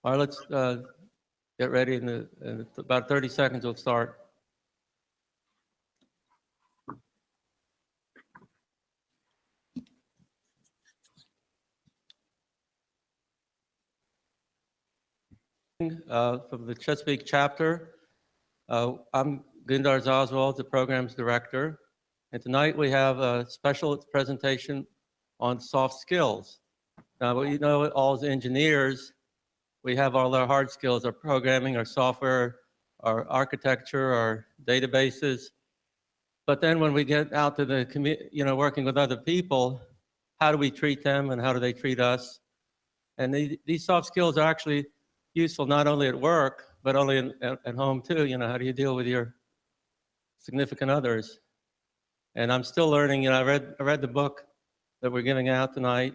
All right, let's get ready. In about 30 seconds, we'll start. From the Chesapeake chapter. I'm Gundar Oswald, the program's director. And tonight we have a special presentation on soft skills. Now, you know, all as engineers, we have all our hard skills, our programming, our software, our architecture, our databases. But then when we get out to the community, you know, working with other people, how do we treat them and how do they treat us? And these soft skills are actually useful not only at work, but only at home too. You know, how do you deal with your significant others? And I'm still learning. You know, I read the book that we're giving out tonight,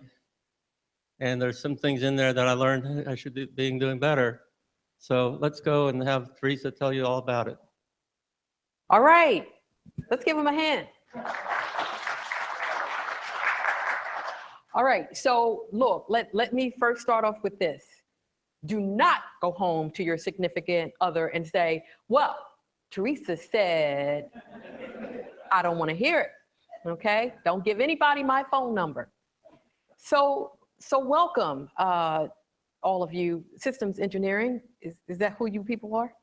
and there's some things in there that I learned I should be doing better. So let's go and have Teresa tell you all about it. All right, let's give him a hand. All right, so look, let me first start off with this. Do not go home to your significant other and say, well, Teresa said, I don't want to hear it, okay? Don't give anybody my phone number. So welcome, all of you. Systems engineering, is that who you people are?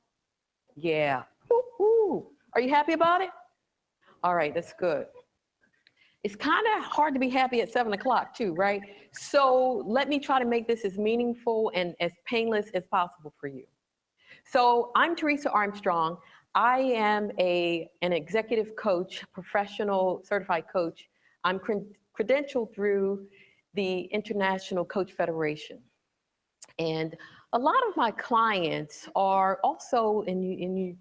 Yeah. Woo-hoo. Are you happy about it? All right, that's good. It's kind of hard to be happy at 7 o'clock too, right? So let me try to make this as meaningful and as painless as possible for you. So I'm Teresa Armstrong. I am an executive coach, professional certified coach. I'm credentialed through the International Coach Federation. And a lot of my clients are also in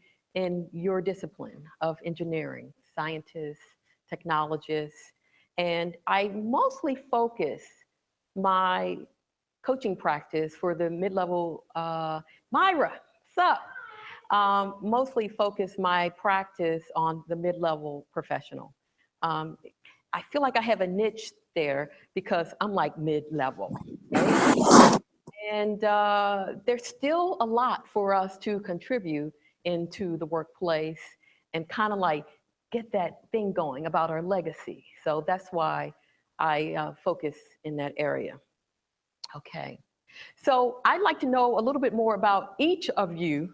your discipline of engineering, scientists, technologists, and I mostly focus my coaching practice for the mid-level, Myra, what's up? Mostly focus my practice on the mid-level professional. I feel like I have a niche there because I'm like mid-level. Right? And there's still a lot for us to contribute into the workplace and kind of like get that thing going about our legacy. So that's why I focus in that area. Okay. So I'd like to know a little bit more about each of you,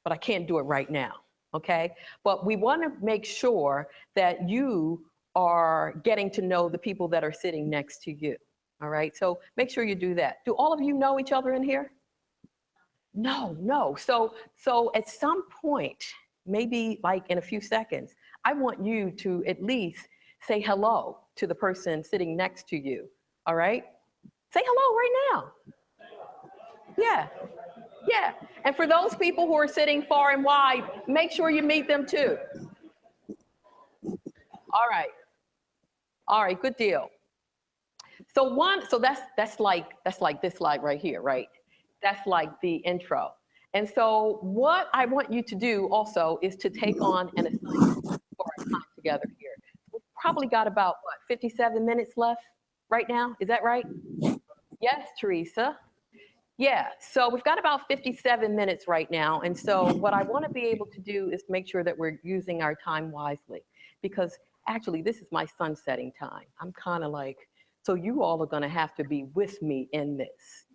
but I can't do it right now. Okay. But we want to make sure that you are getting to know the people that are sitting next to you. All right. So make sure you do that. Do all of you know each other in here? No. So at some point, maybe like in a few seconds, I want you to at least say hello to the person sitting next to you, all right? Say hello right now. Yeah. And for those people who are sitting far and wide, make sure you meet them too. All right, good deal. So that's like this slide right here, right? That's like the intro. And so what I want you to do also is to take on an assignment for our time together here. We've probably got about, what, 57 minutes left right now? Is that right? Yes, Teresa. Yeah, so we've got about 57 minutes right now. And so what I want to be able to do is make sure that we're using our time wisely, because actually this is my sunsetting time. I'm kind of like, so you all are going to have to be with me in this.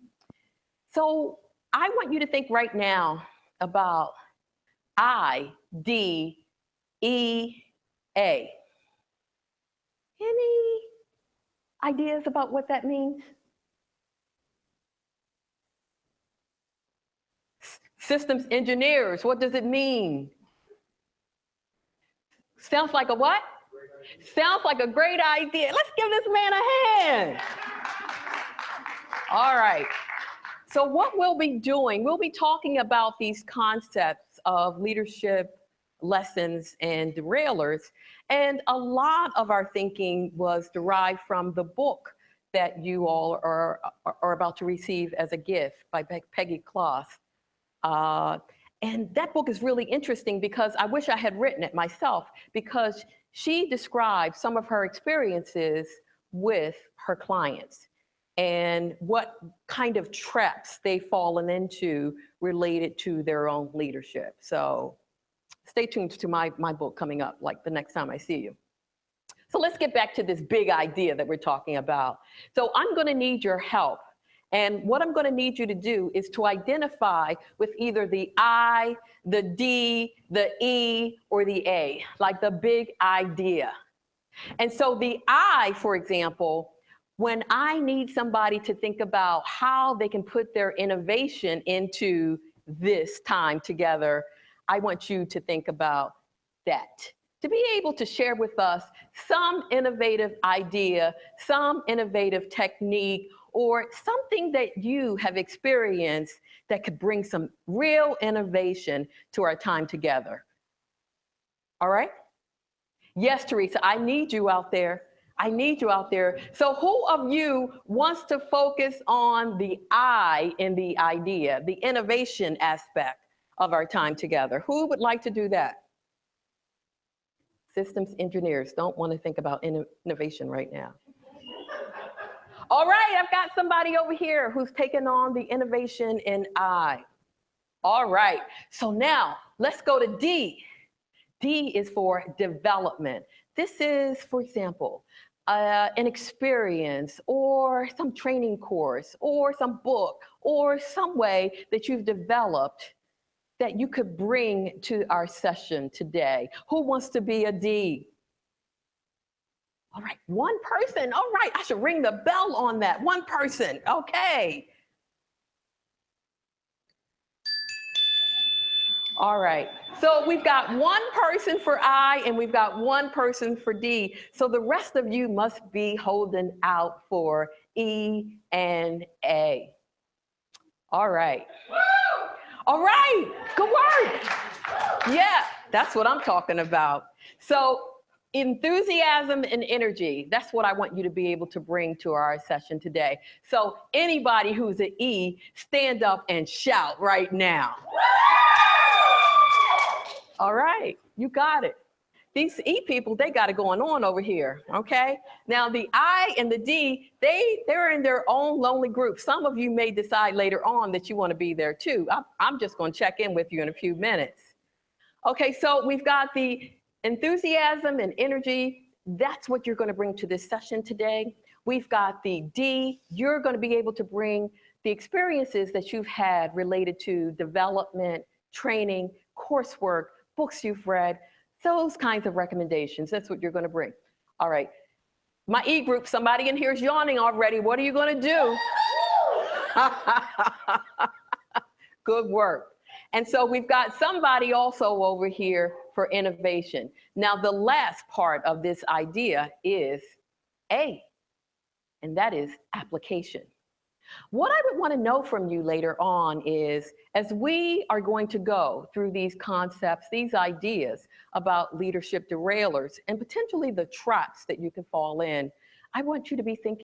So I want you to think right now about IDEA. Any ideas about what that means? Systems engineers, what does it mean? Sounds like a what? Sounds like a great idea. Let's give this man a hand. All right. So what we'll be doing, we'll be talking about these concepts of leadership lessons and derailers. And a lot of our thinking was derived from the book that you all are about to receive as a gift by Peggy Kloss. And that book is really interesting because I wish I had written it myself, because she describes some of her experiences with her clients. and what kind of traps they've fallen into related to their own leadership. So stay tuned to my book coming up, like the next time I see you. So let's get back to this big idea that we're talking about. So I'm going to need your help. And what I'm going to need you to do is to identify with either the I, the D, the E, or the A, like the big idea. And so the I, for example, when I need somebody to think about how they can put their innovation into this time together, I want you to think about that. To be able to share with us some innovative idea, some innovative technique, or something that you have experienced that could bring some real innovation to our time together. All right? Yes, Teresa, I need you out there. I need you out there. So who of you wants to focus on the I in the idea, the innovation aspect of our time together? Who would like to do that? Systems engineers don't want to think about innovation right now. All right, I've got somebody over here who's taking on the innovation in I. All right, so now let's go to D. D is for development. This is, for example, an experience or some training course or some book or some way that you've developed that you could bring to our session today. Who wants to be a D? All right, one person. All right, I should ring the bell on that. One person, okay. All right, so we've got one person for I and we've got one person for D. So the rest of you must be holding out for E and A. All right. All right, good work. Yeah, that's what I'm talking about. So enthusiasm and energy, that's what I want you to be able to bring to our session today. So anybody who's an E, stand up and shout right now. All right, you got it. These E people, they got it going on over here, okay? Now the I and the D, they're in their own lonely group. Some of you may decide later on that you want to be there too. I'm just going to check in with you in a few minutes. Okay, so we've got the enthusiasm and energy. That's what you're going to bring to this session today. We've got the D. You're going to be able to bring the experiences that you've had related to development, training, coursework, books you've read, those kinds of recommendations. That's what you're going to bring. All right. My E group, somebody in here is yawning already. What are you going to do? Good work. And so we've got somebody also over here for innovation. Now, the last part of this idea is A, and that is application. What I would want to know from you later on is, as we are going to go through these concepts, these ideas about leadership derailers and potentially the traps that you can fall in, I want you to be thinking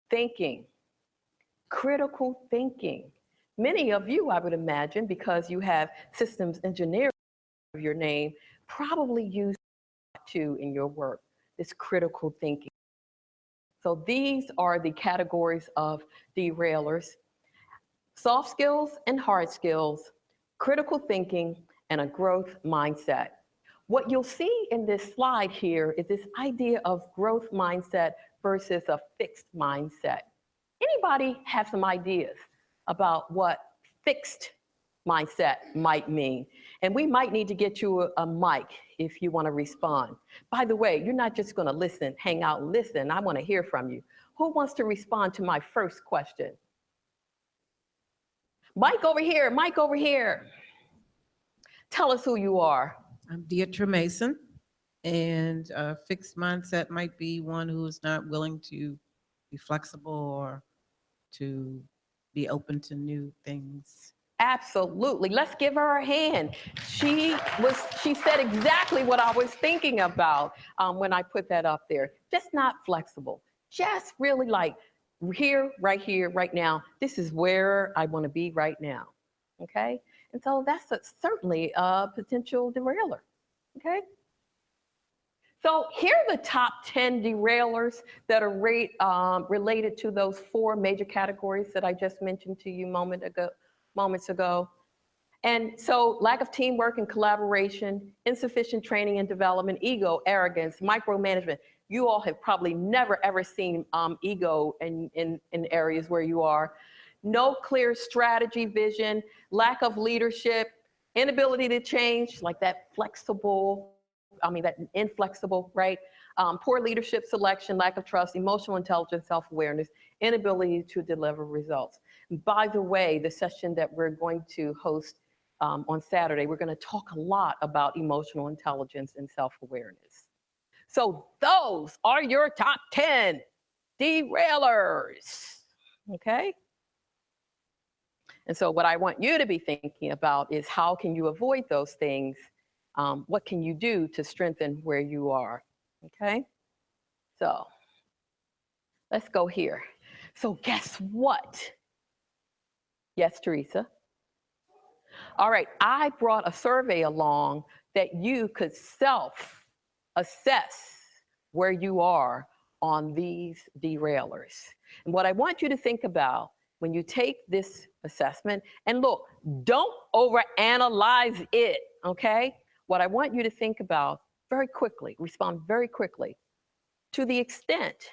thinking, critical thinking. Many of you, I would imagine, because you have systems engineering of your name, probably use that too in your work, this critical thinking. So these are the categories of derailers: soft skills and hard skills, critical thinking, and a growth mindset. What you'll see in this slide here is this idea of growth mindset versus a fixed mindset. Anybody have some ideas about what fixed mindset might mean? And we might need to get you a mic if you want to respond. By the way, you're not just going to listen, hang out and listen. I want to hear from you. Who wants to respond to my first question? Mike over here, Mike over here. Tell us who you are. I'm Deidre Mason, and a fixed mindset might be one who is not willing to be flexible or to be open to new things. Absolutely. Let's give her a hand. She said exactly what I was thinking about when I put that up there. Just not flexible. Just really like here, right now. This is where I want to be right now. Okay? And so that's certainly a potential derailer. Okay? So here are the top 10 derailers that are related to those 4 major categories that I just mentioned to you moments ago. And so lack of teamwork and collaboration, insufficient training and development, ego, arrogance, micromanagement. You all have probably never ever seen ego in areas where you are. No clear strategy, vision, lack of leadership, inability to change, like that inflexible, right? Poor leadership selection, lack of trust, emotional intelligence, self-awareness, inability to deliver results. By the way, the session that we're going to host on Saturday, we're going to talk a lot about emotional intelligence and self-awareness. So those are your top 10 derailers, okay? And so what I want you to be thinking about is how can you avoid those things? What can you do to strengthen where you are, okay? So let's go here. So guess what? Yes, Teresa? All right, I brought a survey along that you could self-assess where you are on these derailers. And what I want you to think about when you take this assessment, and look, don't overanalyze it, okay? What I want you to think about very quickly, respond very quickly, to the extent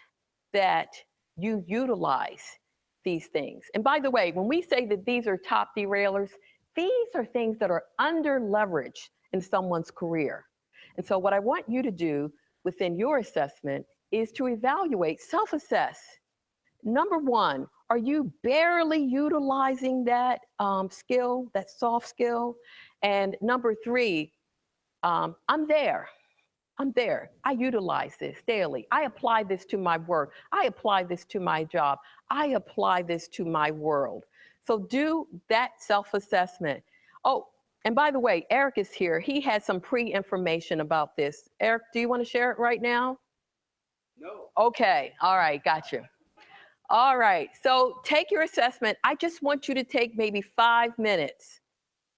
that you utilize these things. And by the way, when we say that these are top derailers, these are things that are under leveraged in someone's career. And so what I want you to do within your assessment is to evaluate, self-assess. Number one, are you barely utilizing that skill, that soft skill? And number three, I'm there. I utilize this daily. I apply this to my work. I apply this to my job. I apply this to my world. So do that self-assessment. Oh, and by the way, Eric is here. He had some pre-information about this. Eric, do you want to share it right now? No. Okay, all right, got you. All right, so take your assessment. I just want you to take maybe 5 minutes.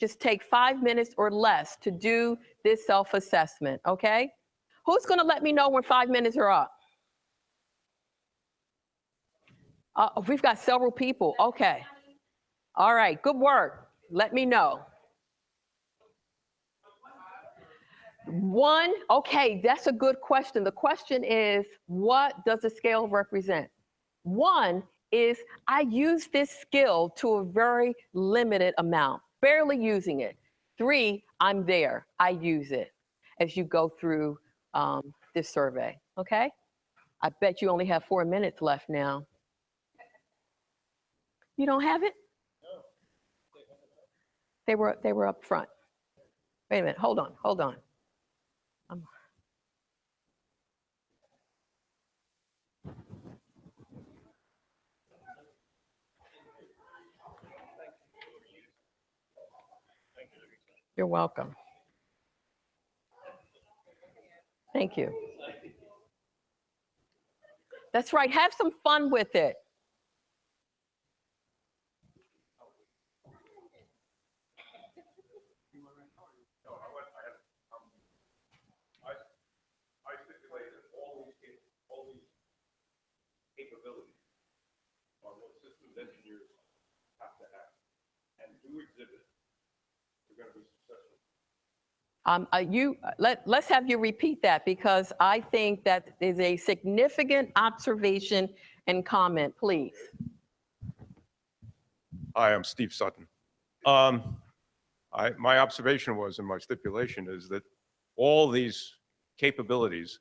Just take 5 minutes or less to do this self-assessment, okay? Who's gonna let me know when 5 minutes are up? We've got several people, okay. All right, good work. Let me know. 1, okay, that's a good question. The question is, what does the scale represent? 1 is, I use this skill to a very limited amount, barely using it. 3, I'm there, I use it as you go through this survey, okay? I bet you only have 4 minutes left now. You don't have it? No. They were up front. Wait a minute, hold on. You're welcome. Thank you. That's right, have some fun with it. engineers have to have and do exhibit, they're going to be successful. Let's have you repeat that, because I think that is a significant observation and comment, please. Hi, I'm Steve Sutton. My observation was, and my stipulation is that all these capabilities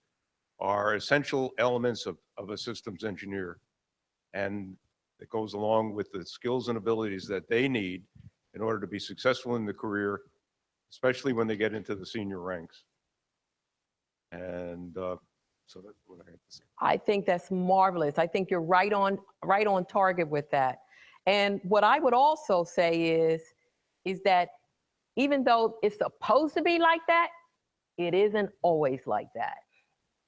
are essential elements of a systems engineer. And it goes along with the skills and abilities that they need in order to be successful in the career, especially when they get into the senior ranks. And so that's what I have to say. I think that's marvelous. I think you're right on target with that. And what I would also say is that even though it's supposed to be like that, it isn't always like that.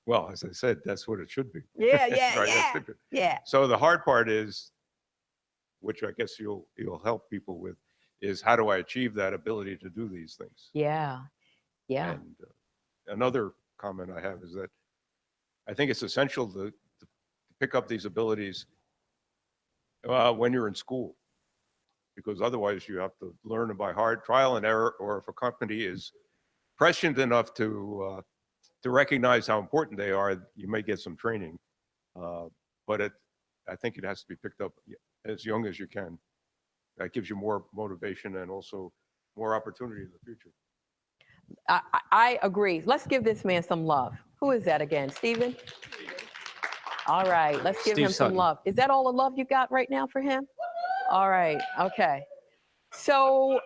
Well, as I said, that's what it should be. Yeah, Right, yeah. Yeah. So the hard part is, which I guess you'll help people with, is how do I achieve that ability to do these things? Yeah. Yeah. And another comment I have is that I think it's essential to pick up these abilities when you're in school, because otherwise you have to learn by hard trial and error, or if a company is prescient enough to recognize how important they are, you may get some training. But I think it has to be picked up as young as you can. That gives you more motivation and also more opportunity in the future. I agree. Let's give this man some love. Who is that again? Stephen? All right, let's give him some love. Is that all the love you got right now for him? All right, okay. So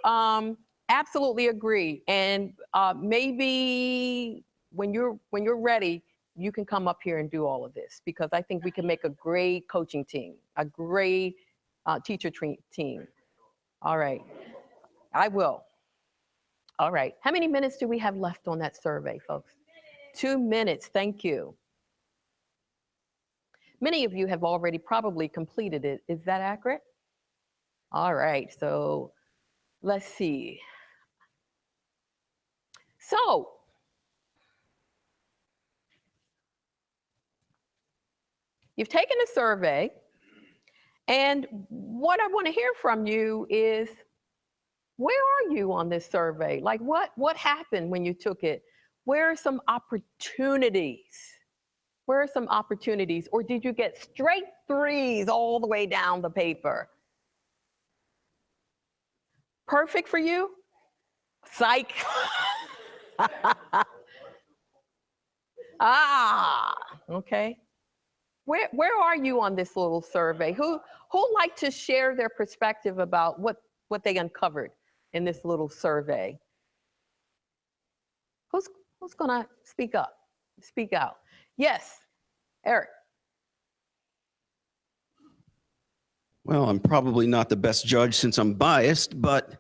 absolutely agree. And maybe when you're ready, you can come up here and do all of this, because I think we can make a great coaching team, a great teacher team. All right, I will. All right, how many minutes do we have left on that survey, folks? 2 minutes, thank you. Many of you have already probably completed it. Is that accurate? All right, so let's see. So, you've taken a survey, and what I want to hear from you is, where are you on this survey? Like, what happened when you took it? Where are some opportunities? Where are some opportunities? Or did you get straight threes all the way down the paper? Perfect for you? Psych. Okay. Where are you on this little survey? Who like to share their perspective about what they uncovered in this little survey? Who's gonna speak up? Speak out. Yes, Eric. Well, I'm probably not the best judge since I'm biased, but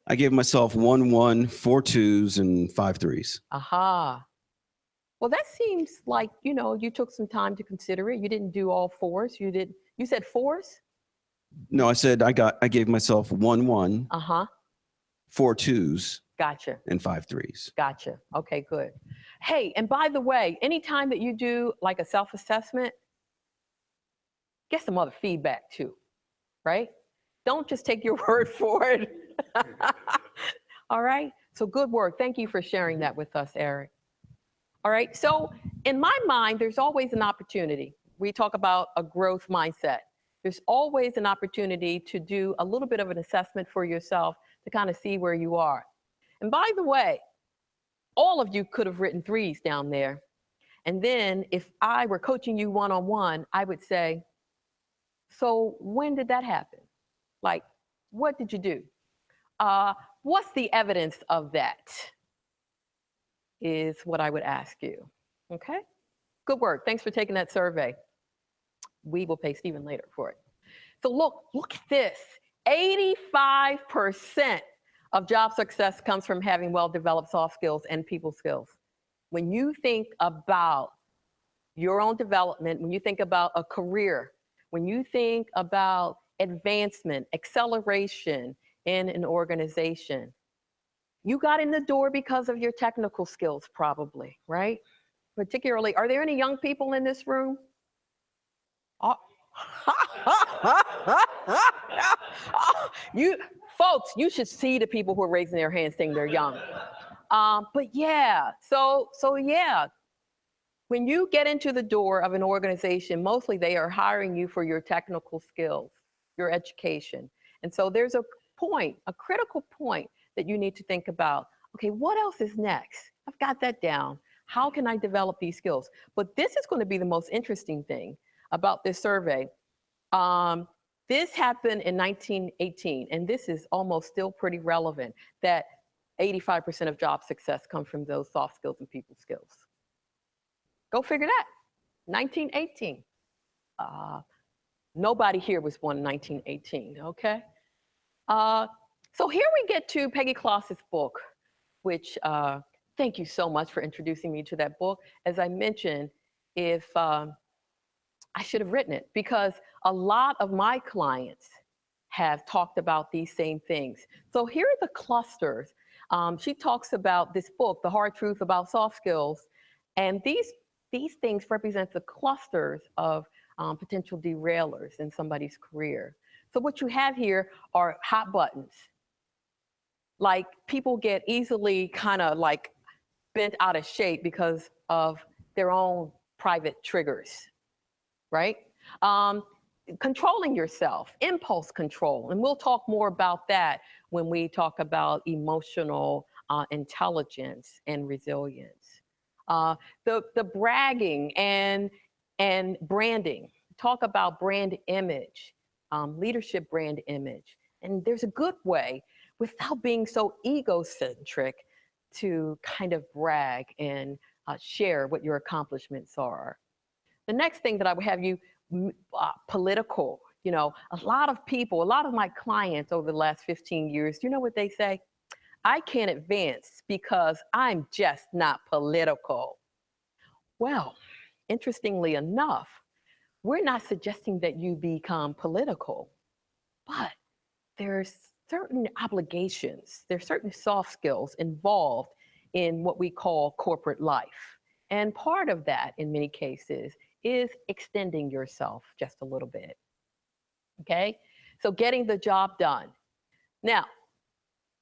I gave myself 1 1, 4 2s, and 5 3s. Aha. Well, that seems like, you took some time to consider it. You didn't do all 4s. You said 4s? No, I said I gave myself 1 1, 4 2s, Gotcha. and 5 3s. Gotcha. Okay, good. Hey, and by the way, anytime that you do like a self-assessment, get some other feedback too, right? Don't just take your word for it. All right, so good work. Thank you for sharing that with us, Eric. All right, so in my mind, there's always an opportunity. We talk about a growth mindset. There's always an opportunity to do a little bit of an assessment for yourself to kind of see where you are. And by the way, all of you could have written 3s down there. And then if I were coaching you one-on-one, I would say, so when did that happen? Like, what did you do? What's the evidence of that? Is what I would ask you. Okay? Good work. Thanks for taking that survey. We will pay Stephen later for it. So look at this. 85% of job success comes from having well-developed soft skills and people skills. When you think about your own development, when you think about a career, when you think about advancement, acceleration in an organization, you got in the door because of your technical skills probably, right? Particularly, are there any young people in this room? Oh. You folks, you should see the people who are raising their hands saying they're young. But yeah, so yeah, when you get into the door of an organization, mostly they are hiring you for your technical skills, your education. And so there's a point, a critical point that you need to think about. Okay, what else is next? I've got that down. How can I develop these skills? But this is going to be the most interesting thing about this survey. This happened in 1918, and this is almost still pretty relevant, that 85% of job success come from those soft skills and people skills. Go figure that. 1918. Nobody here was born in 1918, okay? So here we get to Peggy Kloss's book, which, thank you so much for introducing me to that book. As I mentioned, if I should have written it, because a lot of my clients have talked about these same things. So here are the clusters. She talks about this book, The Hard Truth About Soft Skills, and these things represent the clusters of potential derailers in somebody's career. So what you have here are hot buttons. Like people get easily kind of like bent out of shape because of their own private triggers, right? Controlling yourself, impulse control, and we'll talk more about that when we talk about emotional intelligence and resilience. The bragging and branding, talk about brand image, leadership brand image, and there's a good way without being so egocentric to kind of brag and share what your accomplishments are. The next thing that I would have you, political, you know, a lot of people, a lot of my clients over the last 15 years, you know what they say? I can't advance because I'm just not political. Well, interestingly enough, we're not suggesting that you become political, but there's certain obligations, there's certain soft skills involved in what we call corporate life. And part of that, in many cases, is extending yourself just a little bit, okay? So getting the job done. Now,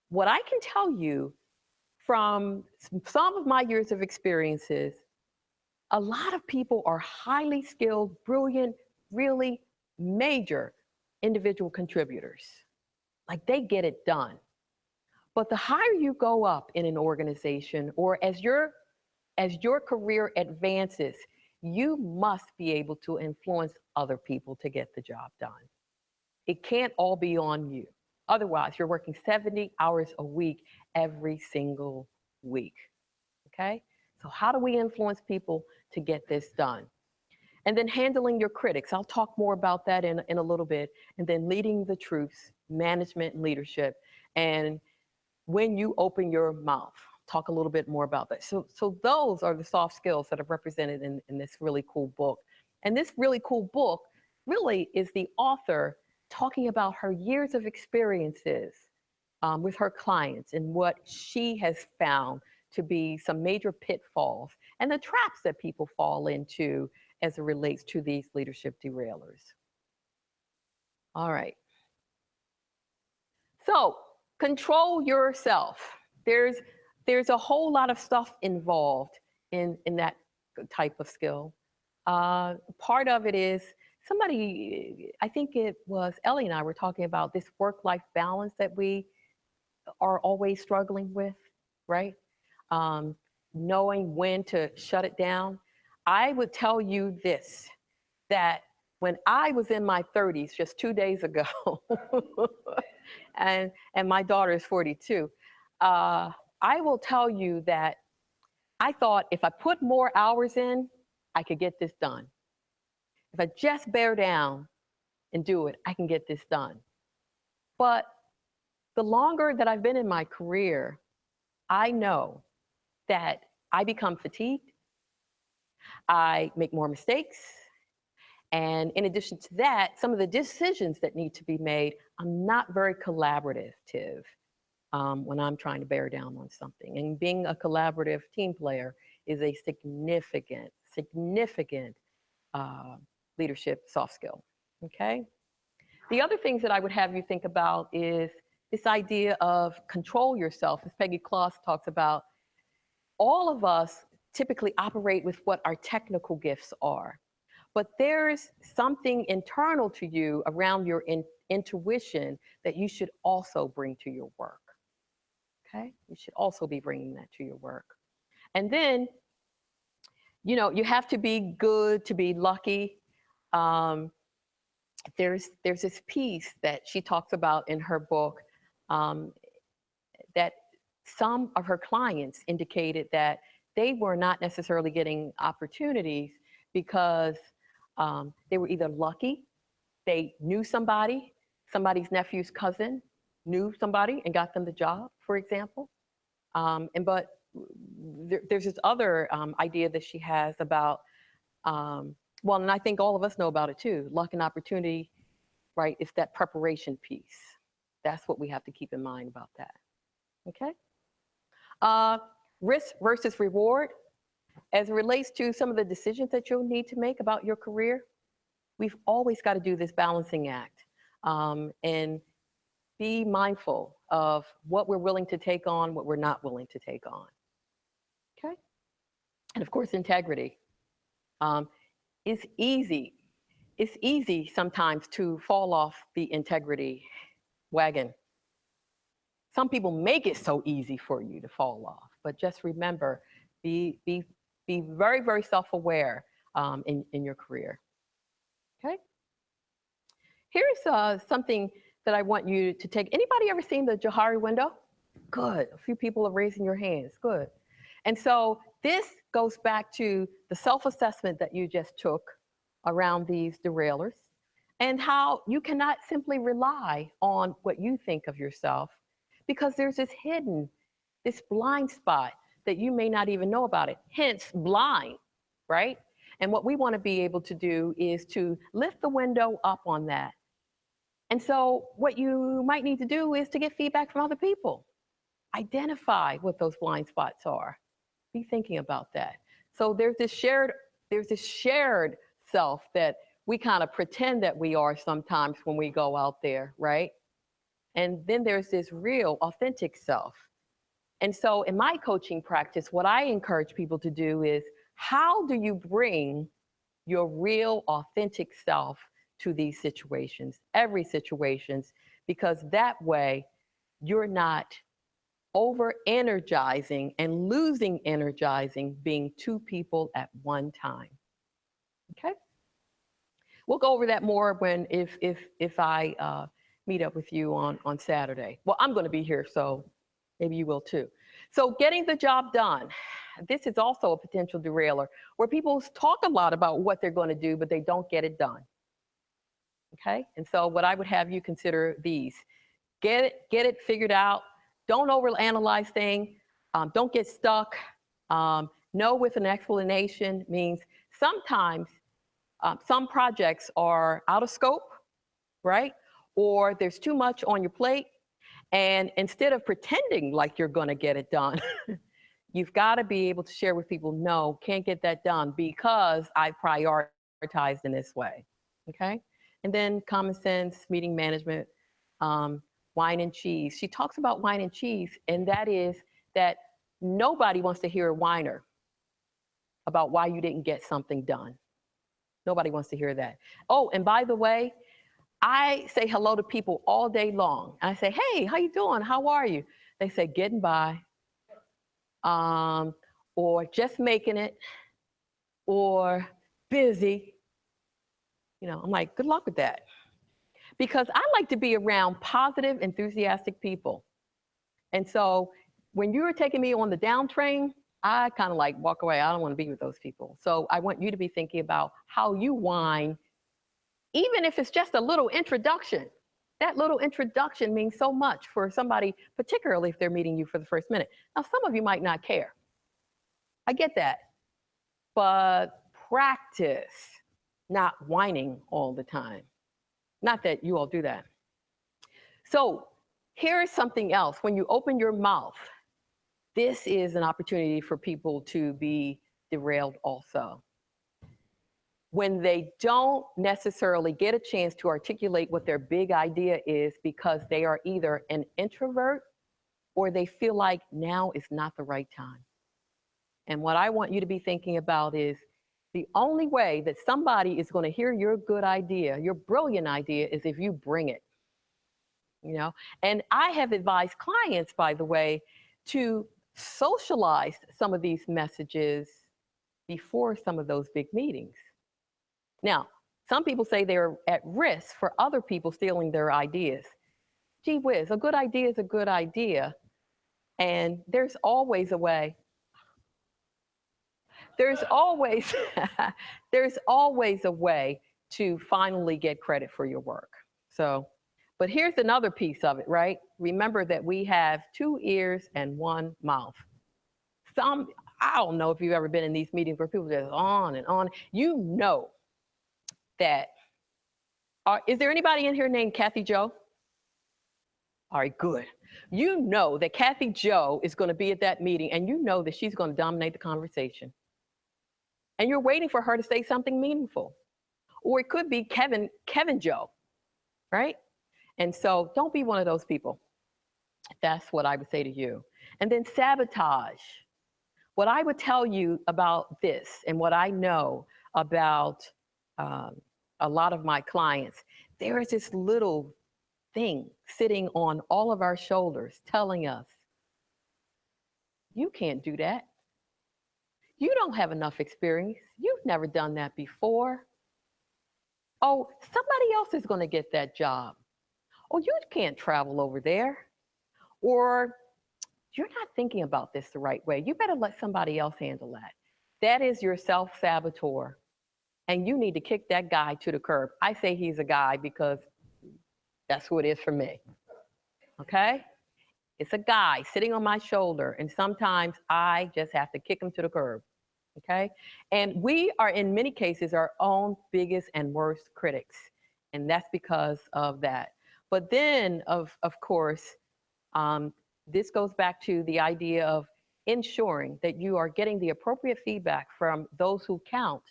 what I can tell you from some of my years of experiences, a lot of people are highly skilled, brilliant, really major individual contributors. Like they get it done. But the higher you go up in an organization or as your career advances, you must be able to influence other people to get the job done. It can't all be on you. Otherwise, you're working 70 hours a week every single week, okay? So how do we influence people to get this done? And then handling your critics. I'll talk more about that in a little bit. And then leading the troops, management and leadership. And when you open your mouth, talk a little bit more about that. So those are the soft skills that are represented in this really cool book. And this really cool book really is the author talking about her years of experiences with her clients and what she has found to be some major pitfalls and the traps that people fall into as it relates to these leadership derailers. All right. So control yourself. There's a whole lot of stuff involved in that type of skill. Part of it is somebody, I think it was Ellie and I were talking about this work-life balance that we are always struggling with, right? Knowing when to shut it down. I would tell you this, that when I was in my 30s, just 2 days ago, and my daughter is 42, I will tell you that I thought if I put more hours in, I could get this done. If I just bear down and do it, I can get this done. But the longer that I've been in my career, I know that I become fatigued, I make more mistakes, and in addition to that, some of the decisions that need to be made, I'm not very collaborative when I'm trying to bear down on something. And being a collaborative team player is a significant leadership soft skill, okay? The other things that I would have you think about is this idea of control yourself, as Peggy Kloss talks about. All of us typically operate with what our technical gifts are, but there's something internal to you around your intuition that you should also bring to your work. Okay? You should also be bringing that to your work. And then, you know, you have to be good to be lucky. There's this piece that she talks about in her book that some of her clients indicated that they were not necessarily getting opportunities because they were either lucky, they knew somebody, somebody's nephew's cousin knew somebody and got them the job, for example. But there's this other idea that she has about, well, and I think all of us know about it too, luck and opportunity, right? It's that preparation piece. That's what we have to keep in mind about that, okay? Risk versus reward. As it relates to some of the decisions that you'll need to make about your career, we've always got to do this balancing act and be mindful of what we're willing to take on, what we're not willing to take on, okay? And of course, integrity. It's easy sometimes to fall off the integrity wagon. Some people make it so easy for you to fall off, but just remember, be very, very self-aware in your career, okay? Here's something that I want you to take. Anybody ever seen the Johari Window? Good, a few people are raising your hands, good. And so this goes back to the self-assessment that you just took around these derailers and how you cannot simply rely on what you think of yourself because there's this hidden, this blind spot that you may not even know about it, hence blind, right? And what we want to be able to do is to lift the window up on that. And so what you might need to do is to get feedback from other people. Identify what those blind spots are. Be thinking about that. So there's this shared self that we kind of pretend that we are sometimes when we go out there, right? And then there's this real, authentic self. And so in my coaching practice, what I encourage people to do is, how do you bring your real, authentic self to these situations, every situations, because that way you're not over-energizing and losing energizing being two people at one time, okay? We'll go over that more if I meet up with you on Saturday. Well, I'm gonna be here, so maybe you will too. So getting the job done. This is also a potential derailer where people talk a lot about what they're gonna do, but they don't get it done, okay? And so what I would have you consider these. Get it figured out. Don't overanalyze things. Don't get stuck. No with an explanation means sometimes some projects are out of scope, right? Or there's too much on your plate. And instead of pretending like you're going to get it done, you've got to be able to share with people, no, can't get that done because I prioritized in this way, okay? And then common sense, meeting management, wine and cheese. She talks about wine and cheese, and that is that nobody wants to hear a whiner about why you didn't get something done. Nobody wants to hear that. Oh, and by the way, I say hello to people all day long. I say, hey, how you doing? How are you? They say, getting by, or just making it, or busy. You know, I'm like, good luck with that. Because I like to be around positive, enthusiastic people. And so when you were taking me on the down train, I kind of like walk away. I don't want to be with those people. So I want you to be thinking about how you whine, even if it's just a little introduction. That little introduction means so much for somebody, particularly if they're meeting you for the first minute. Now, some of you might not care. I get that. But practice not whining all the time. Not that you all do that. So here is something else. When you open your mouth, this is an opportunity for people to be derailed also. when they don't necessarily get a chance to articulate what their big idea is because they are either an introvert or they feel like now is not the right time. And what I want you to be thinking about is the only way that somebody is going to hear your good idea, your brilliant idea, is if you bring it. You know, and I have advised clients, by the way, to socialize some of these messages before some of those big meetings. Now, some people say they're at risk for other people stealing their ideas. Gee whiz, a good idea is a good idea. And there's always a way. There's always, there's always a way to finally get credit for your work. So, but here's another piece of it, right? Remember that we have 2 ears and 1 mouth. I don't know if you've ever been in these meetings where people just on and on. You know that, is there anybody in here named Kathy Joe? All right, good. You know that Kathy Joe is going to be at that meeting and you know that she's going to dominate the conversation. And you're waiting for her to say something meaningful. Or it could be Kevin Joe, right? And so don't be one of those people. That's what I would say to you. And then sabotage. What I would tell you about this and what I know about a lot of my clients, there is this little thing sitting on all of our shoulders telling us, you can't do that. You don't have enough experience. You've never done that before. Oh, somebody else is going to get that job. Oh, you can't travel over there. Or you're not thinking about this the right way. You better let somebody else handle that. That is your self-saboteur. And you need to kick that guy to the curb. I say he's a guy because that's who it is for me. Okay? It's a guy sitting on my shoulder, and sometimes I just have to kick him to the curb. Okay? And we are, in many cases, our own biggest and worst critics. And that's because of that. But then, of course, this goes back to the idea of ensuring that you are getting the appropriate feedback from those who count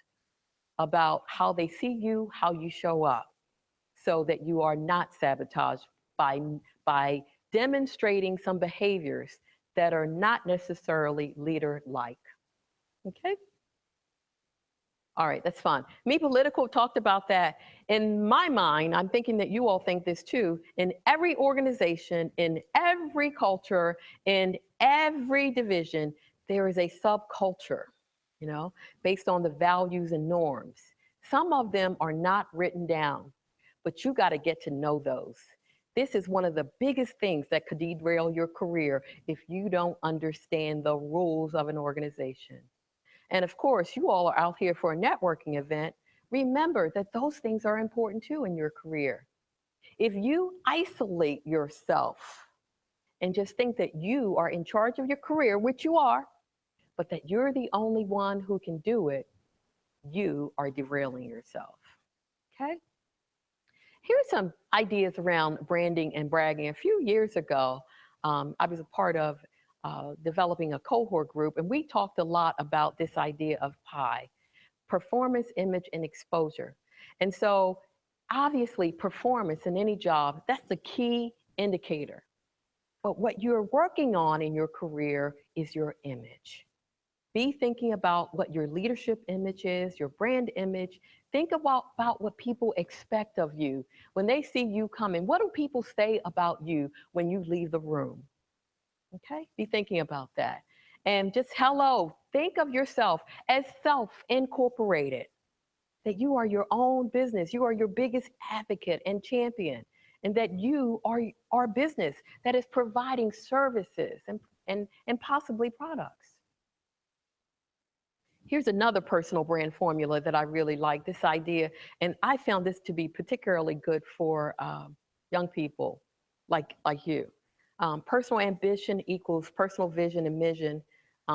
about how they see you, how you show up, so that you are not sabotaged by demonstrating some behaviors that are not necessarily leader-like. Okay? All right, that's fun. Me Political talked about that. In my mind, I'm thinking that you all think this too. In every organization, in every culture, in every division, there is a subculture, you know, based on the values and norms. Some of them are not written down, but you got to get to know those. This is one of the biggest things that could derail your career if you don't understand the rules of an organization. And of course, you all are out here for a networking event. Remember that those things are important too in your career. If you isolate yourself and just think that you are in charge of your career, which you are, but that you're the only one who can do it, you are derailing yourself. Okay? Here's some ideas around branding and bragging. A few years ago, I was a part of developing a cohort group, and we talked a lot about this idea of PI, performance, image, and exposure. And so obviously performance in any job, that's the key indicator. But what you're working on in your career is your image. Be thinking about what your leadership image is, your brand image. Think about what people expect of you. When they see you coming, what do people say about you when you leave the room? Okay, be thinking about that. And just think of yourself as self-incorporated, that you are your own business. You are your biggest advocate and champion, and that you are a business that is providing services and possibly products. Here's another personal brand formula that I really like, this idea, and I found this to be particularly good for young people like you. Personal ambition equals personal vision and mission.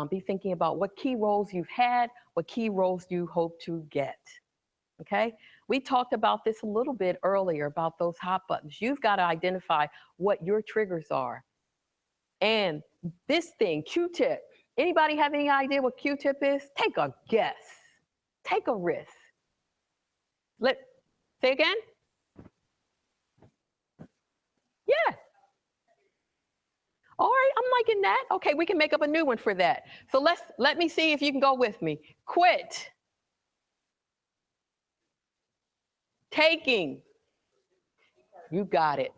Be thinking about what key roles you've had, what key roles you hope to get. Okay? We talked about this a little bit earlier about those hot buttons. You've got to identify what your triggers are. And this thing, Q-tip. Anybody have any idea what Q-tip is? Take a guess. Take a risk. Say again? Yeah. All right, I'm liking that. Okay, we can make up a new one for that. So let me see if you can go with me. Quit taking. You got it.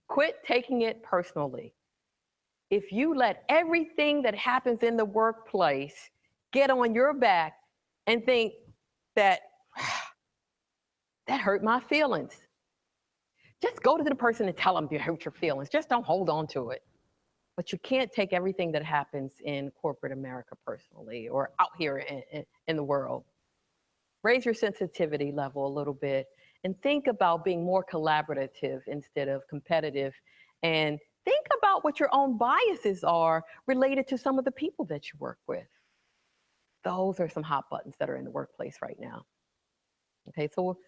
Quit taking it personally. If you let everything that happens in the workplace get on your back and think that that hurt my feelings, just go to the person and tell them you hurt your feelings. Just don't hold on to it. But you can't take everything that happens in corporate America personally or out here in the world. Raise your sensitivity level a little bit and think about being more collaborative instead of competitive. And think about what your own biases are related to some of the people that you work with. Those are some hot buttons that are in the workplace right now. Okay, so,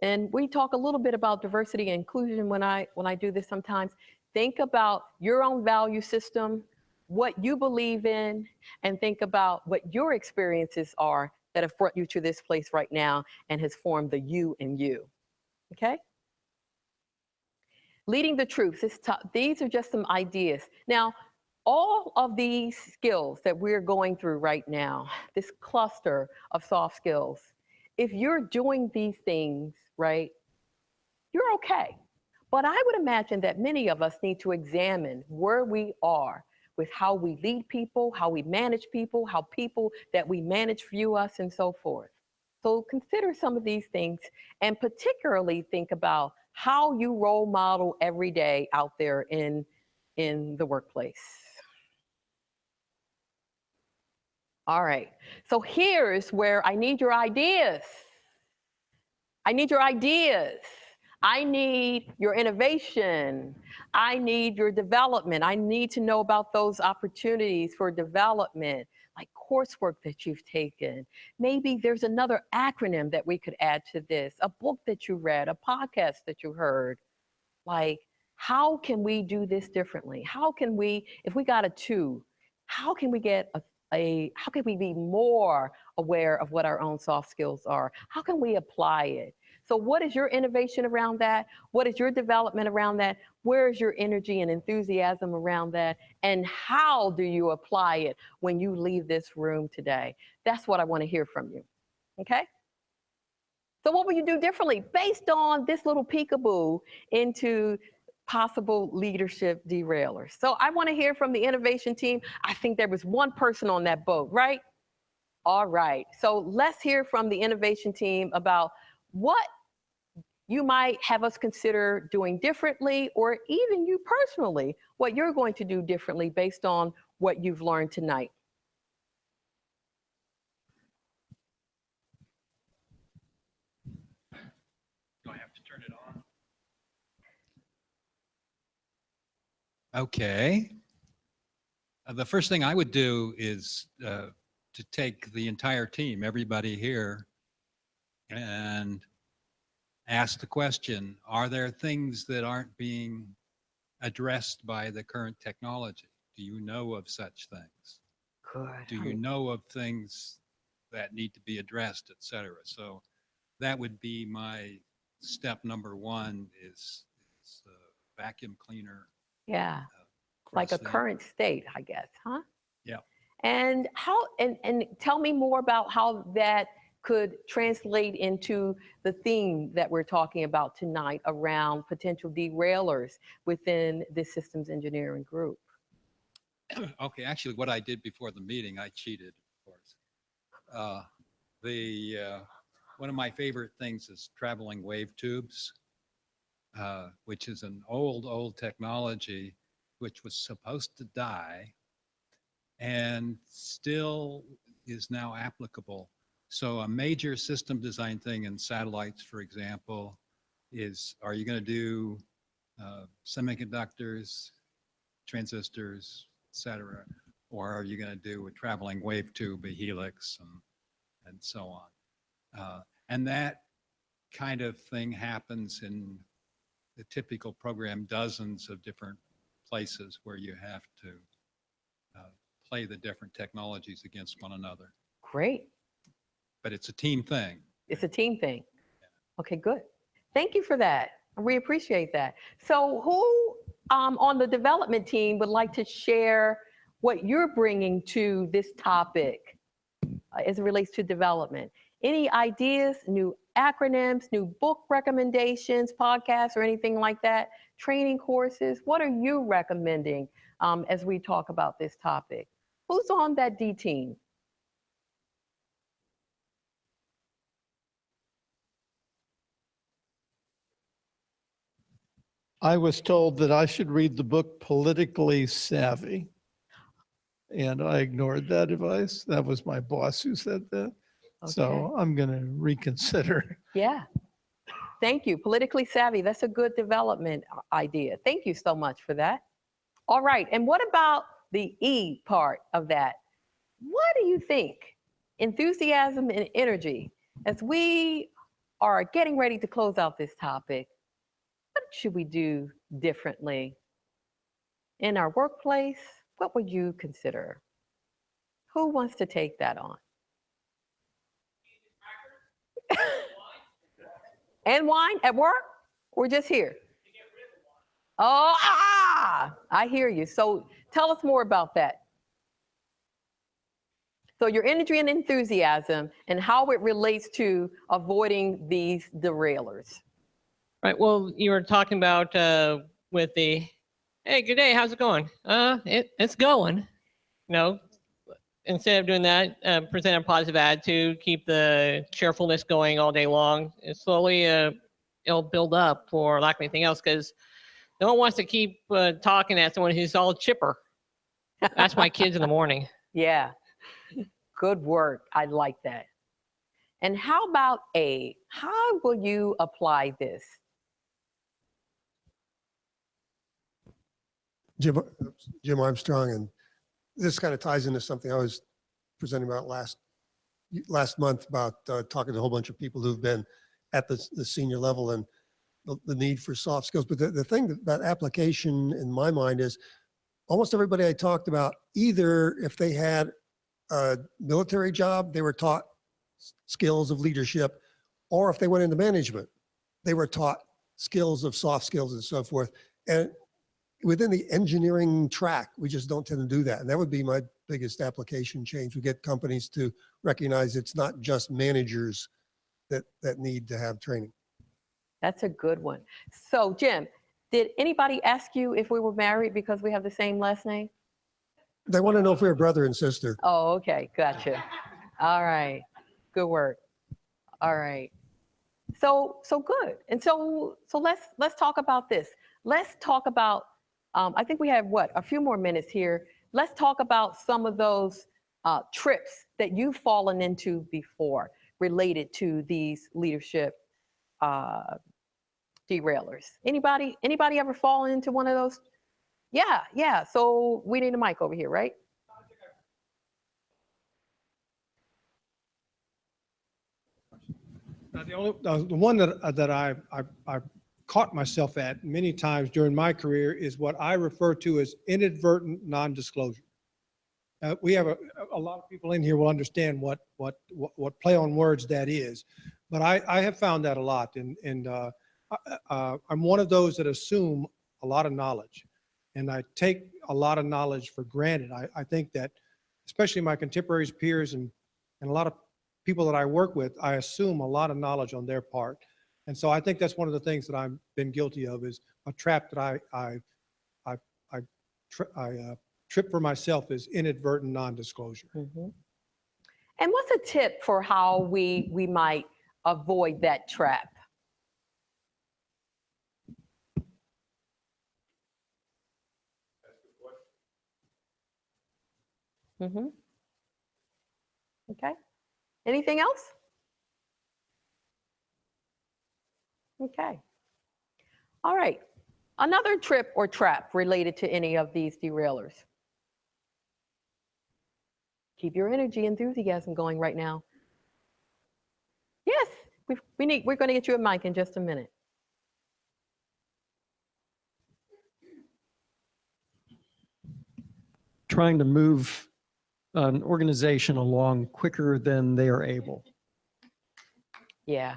and we talk a little bit about diversity and inclusion when I do this sometimes. Think about your own value system, what you believe in, and think about what your experiences are that have brought you to this place right now and has formed the you in you. Okay? Leading the troops, these are just some ideas. Now, all of these skills that we're going through right now, this cluster of soft skills, if you're doing these things, right, you're okay. But I would imagine that many of us need to examine where we are with how we lead people, how we manage people, how people that we manage view us, and so forth. So consider some of these things and particularly think about how you role model every day out there in the workplace. All right, so here's where I need your ideas. I need your ideas. I need your innovation. I need your development. I need to know about those opportunities for development, like coursework that you've taken. Maybe there's another acronym that we could add to this, a book that you read, a podcast that you heard. Like, how can we do this differently? How can we, if we got a 2, how can we get how can we be more aware of what our own soft skills are? How can we apply it? So what is your innovation around that? What is your development around that? Where is your energy and enthusiasm around that? And how do you apply it when you leave this room today? That's what I want to hear from you, okay? So what will you do differently based on this little peekaboo into possible leadership derailers? So I want to hear from the innovation team. I think there was one person on that boat, right? All right, so let's hear from the innovation team about what you might have us consider doing differently, or even you personally, what you're going to do differently based on what you've learned tonight. Do I have to turn it on? Okay. The first thing I would do is to take the entire team, everybody here, and ask the question, are there things that aren't being addressed by the current technology? Do you know of such things? Good. Do you know of things that need to be addressed, et cetera? So that would be my step number 1 is vacuum cleaner. Yeah, like a current state, I guess, huh? Yeah. And how, and tell me more about how that could translate into the theme that we're talking about tonight around potential derailers within the systems engineering group. Okay, actually what I did before the meeting, I cheated, of course. One of my favorite things is traveling wave tubes, which is an old technology which was supposed to die and still is now applicable. So a major system design thing in satellites, for example, is, are you going to do semiconductors, transistors, et cetera, or are you going to do a traveling wave tube, a helix, and so on? And that kind of thing happens in the typical program, dozens of different places where you have to play the different technologies against one another. Great. But it's a team thing. It's a team thing. Okay, good. Thank you for that. We appreciate that. So who on the development team would like to share what you're bringing to this topic as it relates to development? Any ideas, new acronyms, new book recommendations, podcasts, or anything like that? Training courses? What are you recommending as we talk about this topic? Who's on that D team? I was told that I should read the book Politically Savvy. And I ignored that advice. That was my boss who said that. So I'm going to reconsider. Yeah. Thank you. Politically savvy. That's a good development idea. Thank you so much for that. All right. And what about the E part of that? What do you think? Enthusiasm and energy. As we are getting ready to close out this topic, what should we do differently? In our workplace, what would you consider? Who wants to take that on? And wine at work or just here? Oh, I hear you. So tell us more about that. So your energy and enthusiasm and how it relates to avoiding these derailers. Right. Well, you were talking about with the, hey, good day, how's it going? It's going. You know, instead of doing that, present a positive attitude, keep the cheerfulness going all day long. And slowly, it'll build up, for lack of anything else, because no one wants to keep talking at someone who's all chipper. That's my kids in the morning. Yeah. Good work. I like that. And how about A? How will you apply this? Jim Armstrong, and this kind of ties into something I was presenting about last month about talking to a whole bunch of people who've been at the senior level and the need for soft skills. But the thing about application in my mind is almost everybody I talked about, either if they had a military job, they were taught skills of leadership, or if they went into management, they were taught skills of soft skills and so forth. And within the engineering track, we just don't tend to do that. And that would be my biggest application change. We get companies to recognize it's not just managers that need to have training. That's a good one. So Jim, did anybody ask you if we were married because we have the same last name? They want to know if we're brother and sister. Oh, okay. Gotcha. All right. Good work. All right. So good. And so let's talk about this. Let's talk about, I think we have a few more minutes here. Let's talk about some of those trips that you've fallen into before related to these leadership derailers. Anybody ever fallen into one of those? Yeah. So we need a mic over here, right? The one that I caught myself at many times during my career is what I refer to as inadvertent non-disclosure. We have a lot of people in here will understand what play on words that is, but I have found that a lot, and I'm one of those that assume a lot of knowledge, and I take a lot of knowledge for granted. I think that, especially my contemporaries, peers, and a lot of people that I work with, I assume a lot of knowledge on their part. And so I think that's one of the things that I've been guilty of, is a trap that I trip for myself, is inadvertent non-disclosure. Mm-hmm. And what's a tip for how we might avoid that trap? Mm-hmm. Okay. Anything else? Okay. All right. Another trip or trap related to any of these derailers. Keep your energy, enthusiasm going right now. Yes, we're going to get you a mic in just a minute. Trying to move an organization along quicker than they are able. Yeah.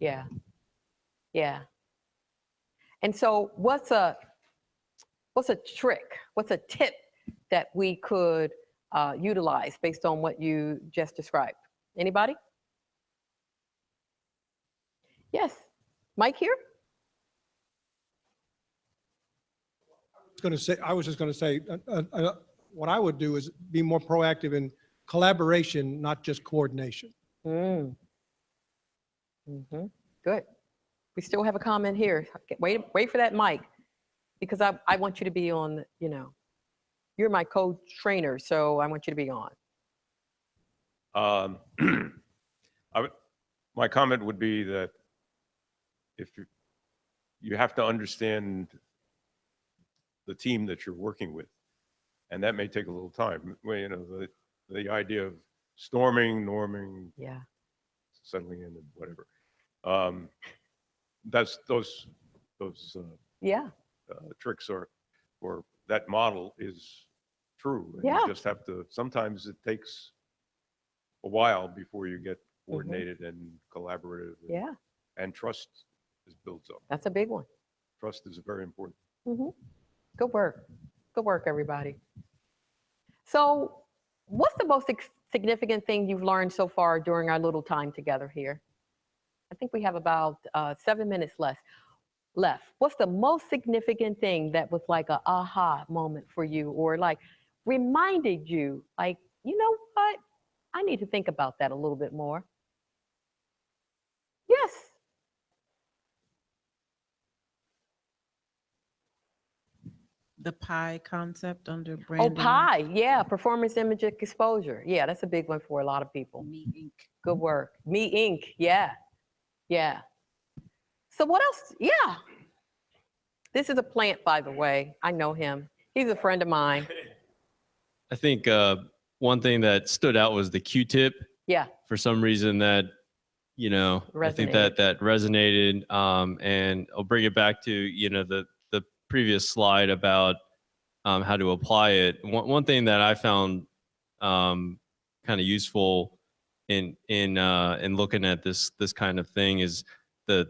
Yeah. Yeah. And so what's a trick? What's a tip that we could utilize based on what you just described? Anybody? Yes. Mike here? I was just going to say, what I would do is be more proactive in collaboration, not just coordination. Mm. Mm-hmm. Good. We still have a comment here. Wait for that mic, because I want you to be on, you're my co-trainer, so I want you to be on. My comment would be that if you have to understand the team that you're working with, and that may take a little time. Well, the idea of storming, norming, Yeah. settling in, and whatever. That's those Yeah. tricks or that model is true. And Yeah. you just have to. Sometimes it takes a while before you get coordinated and collaborative. Yeah. And trust is built up. That's a big one. Trust is very important. Mm-hmm. Good work. Good work, everybody. So what's the most significant thing you've learned so far during our little time together here? I think we have about 7 minutes left. What's the most significant thing that was like a aha moment for you, or like reminded you, like, you know what? I need to think about that a little bit more. Yes. The PI concept under Oh, branding. PI. Yeah. Performance image exposure. Yeah. That's a big one for a lot of people. Me Inc. Good work. Me Inc. Yeah. Yeah. So what else? Yeah. This is a plant, by the way. I know him. He's a friend of mine. I think one thing that stood out was the Q-tip. Yeah. For some reason that, I think that resonated. And I'll bring it back to, the previous slide about how to apply it. One thing that I found kind of useful in looking at this kind of thing is the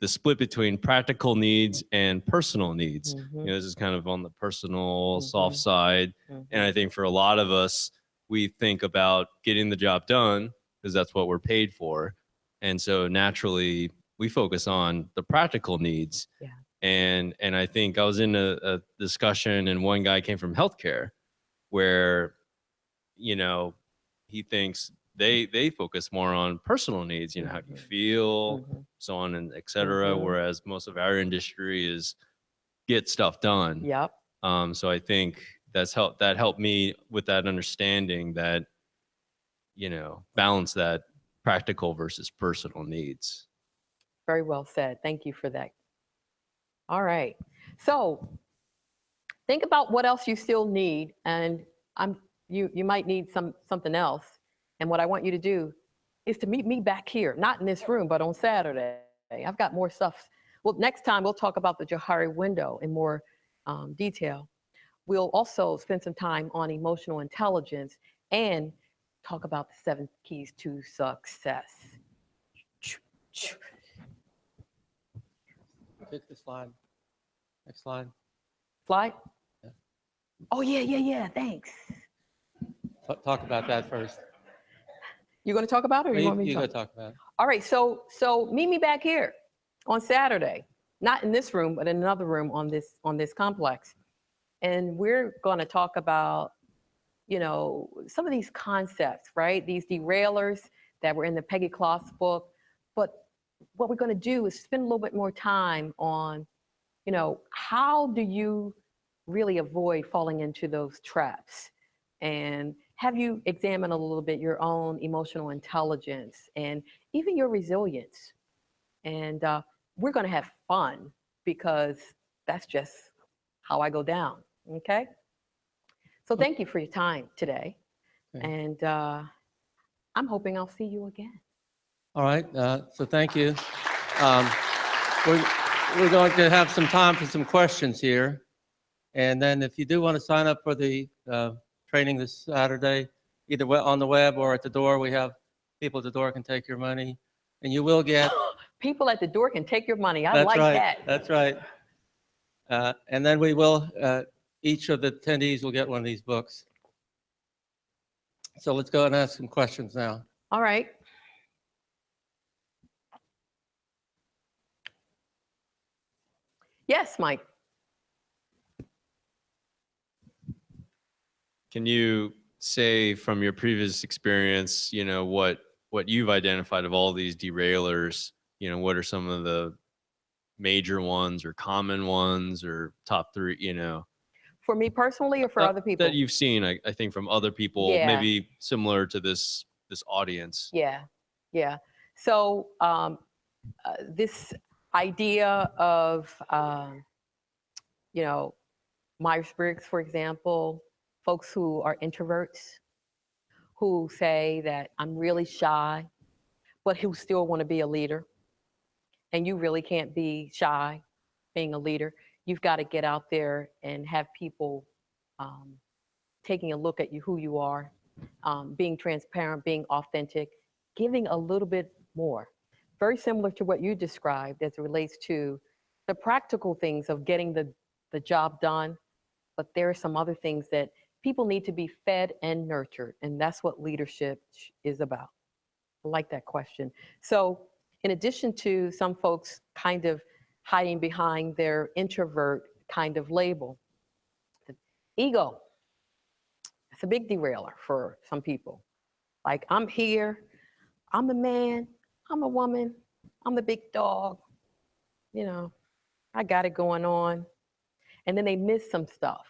split between practical needs and personal needs. Mhm. This is kind of on the personal Mhm. soft side. Mhm. And I think for a lot of us, we think about getting the job done because that's what we're paid for. And so naturally we focus on the practical needs. Yeah. And I think I was in a discussion, and one guy came from healthcare where, he thinks they focus more on personal needs, how do you feel, Mhm. so on and et cetera. Mhm. Whereas most of our industry is get stuff done. Yep. So I think that helped me with that understanding that, balance that practical versus personal needs. Very well said. Thank you for that. All right. So think about what else you still need, and you might need something else. And what I want you to do is to meet me back here, not in this room, but on Saturday. I've got more stuff. Well, next time we'll talk about the Johari Window in more detail. We'll also spend some time on emotional intelligence and talk about the 7 keys to success. Hit the slide. Next slide. Slide? Yeah. Oh, yeah. Thanks. Talk about that first. You going to talk about it, or you want me to You talk? go talk about it. All right, so meet me back here on Saturday, not in this room, but in another room on this complex. And we're going to talk about, some of these concepts, right? These derailers that were in the Peggy Kloss book. But what we're going to do is spend a little bit more time on, how do you really avoid falling into those traps? And have you examine a little bit your own emotional intelligence and even your resilience? And we're going to have fun, because that's just how I go down. Okay. So thank you for your time today. Okay. And I'm hoping I'll see you again. All right. So thank you. We're going to have some time for some questions here. And then if you do want to sign up for the training this Saturday, either on the web or at the door, we have people at the door can take your money. And you will get People at the door can take your money. I That's like right. that. That's right. And then we will, each of the attendees will get one of these books. So let's go and ask some questions now. All right. Yes, Mike. Can you say from your previous experience, what you've identified of all these derailers, what are some of the major ones or common ones or top three, For me personally or for other people? that you've seen, I think from other people, Yeah. maybe similar to this audience. Yeah, yeah. So this idea of, Myers-Briggs, for example, folks who are introverts, who say that I'm really shy, but who still want to be a leader. And you really can't be shy being a leader. You've got to get out there and have people taking a look at you, who you are, being transparent, being authentic, giving a little bit more. Very similar to what you described as it relates to the practical things of getting the job done. But there are some other things that people need to be fed and nurtured. And that's what leadership is about. I like that question. So in addition to some folks kind of hiding behind their introvert kind of label, the ego, it's a big derailer for some people. Like, I'm here, I'm a man, I'm a woman, I'm the big dog, I got it going on. And then they miss some stuff,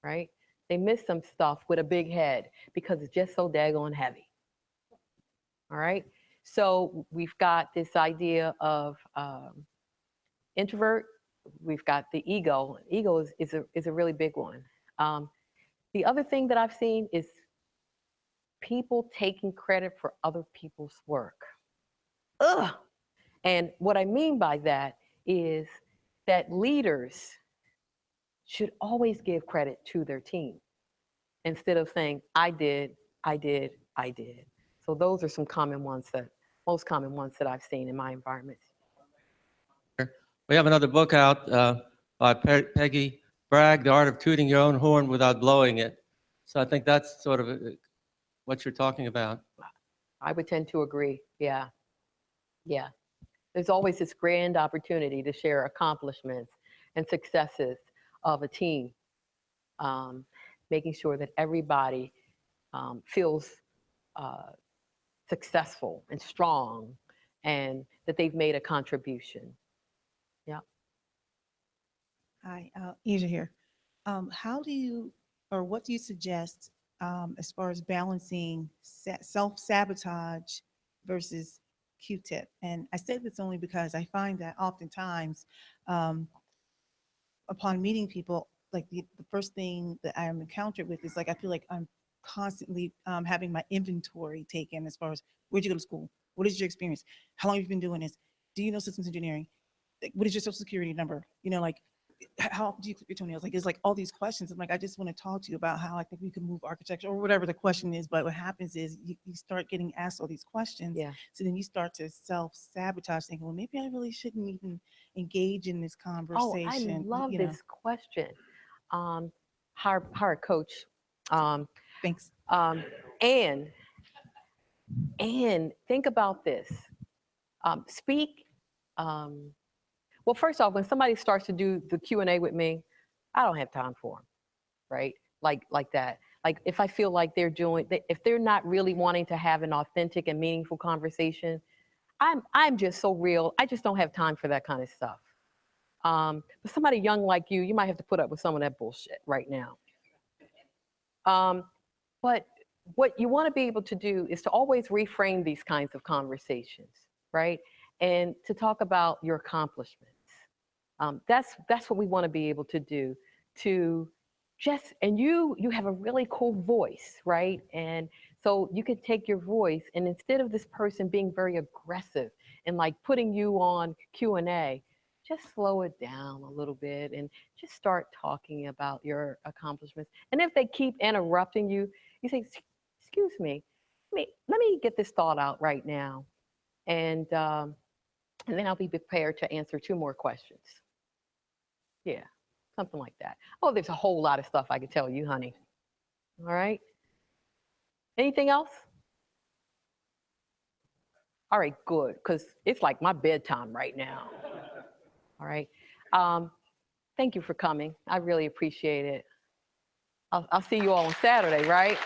right? They miss some stuff with a big head because it's just so daggone heavy. All right? So we've got this idea of introvert. We've got the ego. Ego is a really big one. The other thing that I've seen is people taking credit for other people's work. Ugh. And what I mean by that is that leaders should always give credit to their team instead of saying, I did. So those are some most common ones that I've seen in my environment. We have another book out by Peggy Bragg, The Art of Tooting Your Own Horn Without Blowing It. So I think that's sort of what you're talking about. I would tend to agree. Yeah. Yeah. There's always this grand opportunity to share accomplishments and successes of a team, making sure that everybody feels successful and strong and that they've made a contribution. Yeah. Hi, Asia here. How do you, or what do you suggest as far as balancing self-sabotage versus Q-tip? And I say this only because I find that oftentimes upon meeting people, like the first thing that I am encountered with is like, I feel like I'm constantly having my inventory taken as far as where'd you go to school? What is your experience? How long have you been doing this? Do you know systems engineering? Like, what is your social security number? Like, how do you clip your toenails? Like, it's like all these questions. I'm like, I just want to talk to you about how I think we can move architecture or whatever the question is. But what happens is you start getting asked all these questions. Yeah. So then you start to self-sabotage, thinking, well, maybe I really shouldn't even engage in this conversation. Oh, I love this question. Hard coach. Thanks. And think about this. Speak. Well, first off, when somebody starts to do the Q&A with me, I don't have time for them, right? Like that. Like if I feel like if they're not really wanting to have an authentic and meaningful conversation, I'm just so real. I just don't have time for that kind of stuff. But somebody young like you might have to put up with some of that bullshit right now. But what you want to be able to do is to always reframe these kinds of conversations, right? And to talk about your accomplishments. That's what we want to be able to do. And you have a really cool voice, right? And so you could take your voice, and instead of this person being very aggressive and like putting you on Q&A, just slow it down a little bit and just start talking about your accomplishments. And if they keep interrupting you, you say, excuse me, let me get this thought out right now. And And then I'll be prepared to answer 2 more questions. Yeah, something like that. Oh, there's a whole lot of stuff I could tell you, honey. All right. Anything else? All right, good, because it's like my bedtime right now. All right. Thank you for coming. I really appreciate it. I'll see you all on Saturday, right?